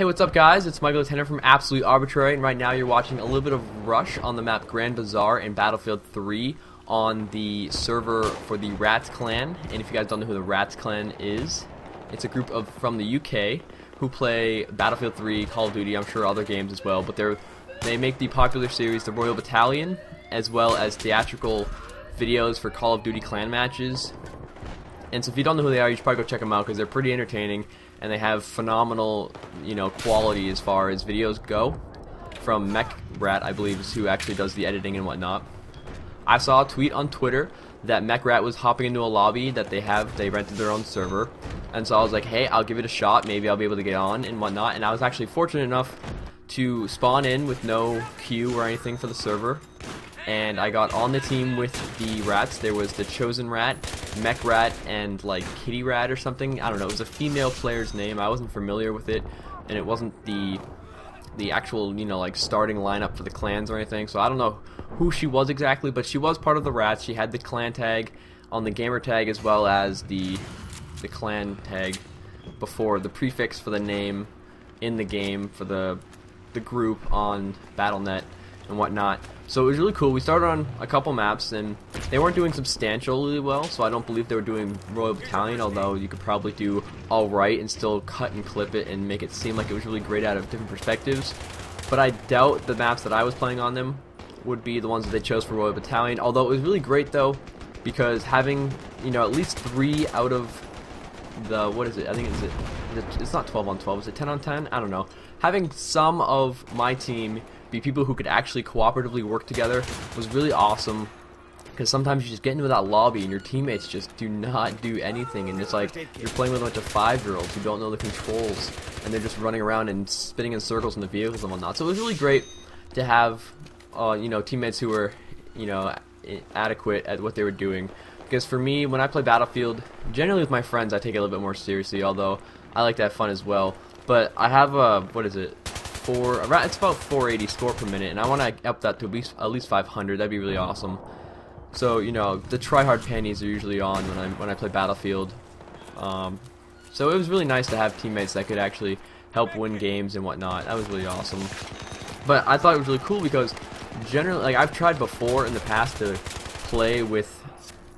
Hey, what's up guys? It's Michael Lieutenant from AbsolutelyArbitrary, and right now you're watching a little bit of Rush on the map Grand Bazaar in Battlefield 3 on the server for the Rats Clan. And if you guys don't know who the Rats Clan is, it's a group from the UK who play Battlefield 3, Call of Duty, I'm sure other games as well, but they make the popular series The Royal Battalion, as well as theatrical videos for Call of Duty clan matches. And so if you don't know who they are, you should probably go check them out because they're pretty entertaining and they have phenomenal, quality as far as videos go. From MechRat, I believe, is who actually does the editing and whatnot. I saw a tweet on Twitter that MechRat was hopping into a lobby that they rented their own server, and so I was like, hey, I'll give it a shot, maybe I'll be able to get on and whatnot. And I was actually fortunate enough to spawn in with no queue or anything for the server, and I got on the team with the rats. There was the Chosen Rat, Mech Rat, and like Kitty Rat or something. I don't know, it was a female player's name. I wasn't familiar with it, and it wasn't the actual, like starting lineup for the clans or anything, so I don't know who she was exactly, but she was part of the rats. She had the clan tag on the gamer tag as well as the clan tag before the prefix for the name in the game for the group on Battle.net and whatnot. So it was really cool. We started on a couple maps and they weren't doing substantially well, so I don't believe they were doing Royal Battalion, although you could probably do alright and still cut and clip it and make it seem like it was really great out of different perspectives. But I doubt the maps that I was playing on them would be the ones that they chose for Royal Battalion, although it was really great though, because having, at least 3 out of the, what is it, I think it's not 12 on 12, is it 10 on 10? I don't know. Having some of my team be people who could actually cooperatively work together was really awesome, because sometimes you just get into that lobby and your teammates just do not do anything, and it's like you're playing with a bunch of 5-year-olds who don't know the controls and they're just running around and spinning in circles in the vehicles and whatnot. So it was really great to have teammates who were adequate at what they were doing, because for me, when I play Battlefield, generally with my friends I take it a little bit more seriously, although I like to have fun as well. But I have it's about 480 score per minute, and I want to up that to at least 500. That'd be really awesome. So the tryhard panties are usually on when I play Battlefield. So it was really nice to have teammates that could actually help win games and whatnot. That was really awesome. But I thought it was really cool because generally, I've tried before in the past to play with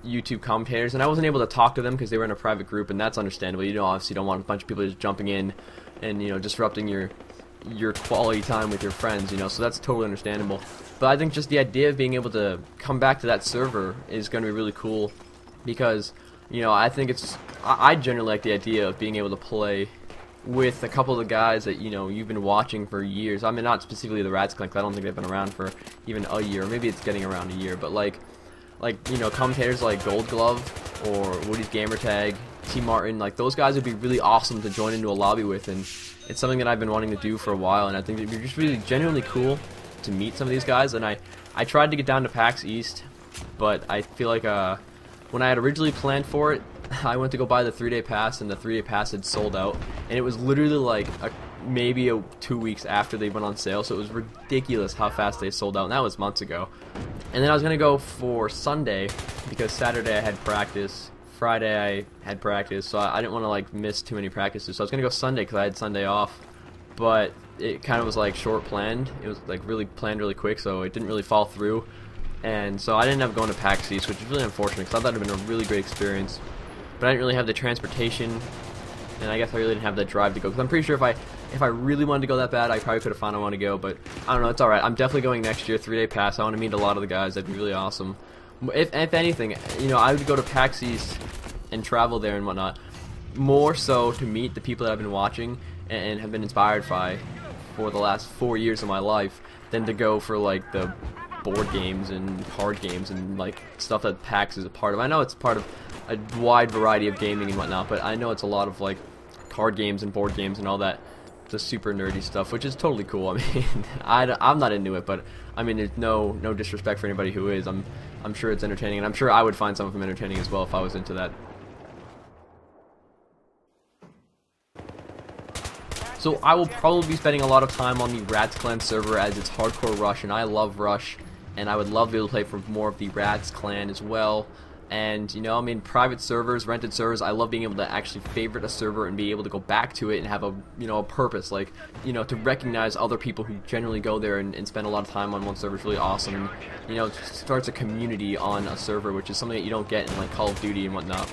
YouTube commentators, and I wasn't able to talk to them because they were in a private group, and that's understandable. Obviously don't want a bunch of people just jumping in and disrupting your quality time with your friends, so that's totally understandable. But I think just the idea of being able to come back to that server is going to be really cool, because I think I generally like the idea of being able to play with a couple of the guys that you've been watching for years. I mean, not specifically the Rats Clan, 'cause I don't think they've been around for even a year, maybe it's getting around a year, but like commentators like Gold Glove or Woody's Gamertag, T Martin, like those guys would be really awesome to join into a lobby with, and it's something that I've been wanting to do for a while, and I think it'd be just really genuinely cool to meet some of these guys. And I tried to get down to PAX East, but I feel like when I had originally planned for it, I went to go buy the 3-day pass, and the 3-day pass had sold out, and it was literally like maybe 2 weeks after they went on sale, so it was ridiculous how fast they sold out, and that was months ago. And then I was going to go for Sunday, because Saturday I had practice, Friday I had practice, so I didn't want to miss too many practices, so I was going to go Sunday because I had Sunday off, but it kind of was short planned. It was really planned really quick, so it didn't really fall through, and so I didn't end up going to PAX East, which is really unfortunate because I thought it would have been a really great experience, but I didn't really have the transportation, and I guess I really didn't have that drive to go, because I'm pretty sure if I really wanted to go that bad, I probably could have found I want to go, but I don't know, it's alright. I'm definitely going next year, 3-day pass. I want to meet a lot of the guys. That'd be really awesome. If anything, I would go to PAX East and travel there and whatnot, more so to meet the people that I've been watching and have been inspired by for the last 4 years of my life, than to go for the board games and card games and stuff that PAX is a part of. I know it's part of a wide variety of gaming and whatnot, but I know it's a lot of card games and board games and all that, the super nerdy stuff, which is totally cool. I mean, I'm not into it, but I mean, there's no disrespect for anybody who is. I'm sure it's entertaining, and I'm sure I would find some of them entertaining as well if I was into that. So I will probably be spending a lot of time on the Rats Clan server, as it's hardcore Rush, and I love Rush, and I would love to be able to play for more of the Rats Clan as well. And, you know, I mean, private servers, rented servers, I love being able to actually favorite a server and be able to go back to it and have a, you know, a purpose, like, you know, to recognize other people who generally go there and spend a lot of time on one server is really awesome. And, you know, it starts a community on a server, which is something that you don't get in, like, Call of Duty and whatnot.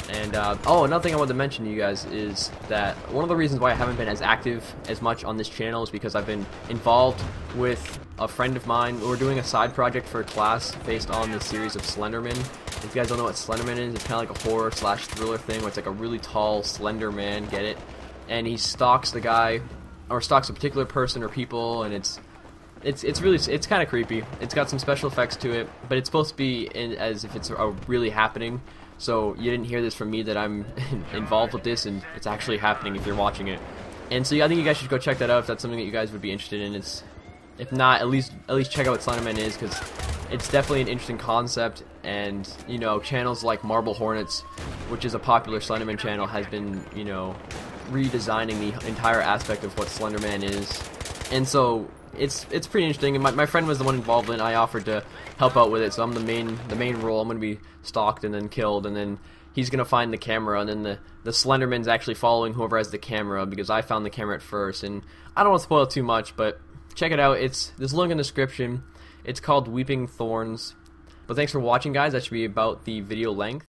And, oh, another thing I wanted to mention to you guys is that one of the reasons why I haven't been as active as much on this channel is because I've been involved with a friend of mine. We're doing a side project for a class based on the series of Slenderman. If you guys don't know what Slenderman is, it's kind of like a horror slash thriller thing where it's like a really tall, slender man, get it? And he stalks the guy, or stalks a particular person or people, and it's kind of creepy. It's got some special effects to it, but it's supposed to be as if it's really happening. So you didn't hear this from me that I'm involved with this, and it's actually happening if you're watching it. And so I think you guys should go check that out if that's something that you guys would be interested in. If not, at least check out what Slenderman is, because it's definitely an interesting concept. And, you know, channels like Marble Hornets, which is a popular Slenderman channel, has been, you know, redesigning the entire aspect of what Slenderman is. And so it's pretty interesting, and my friend was the one involved in it. I offered to help out with it, so I'm the main role. I'm going to be stalked and then killed, and then he's going to find the camera, and then the Slenderman's actually following whoever has the camera, because I found the camera at first. And I don't want to spoil too much, but check it out. There's a link in the description. It's called Weeping Thorns. But thanks for watching, guys. That should be about the video length.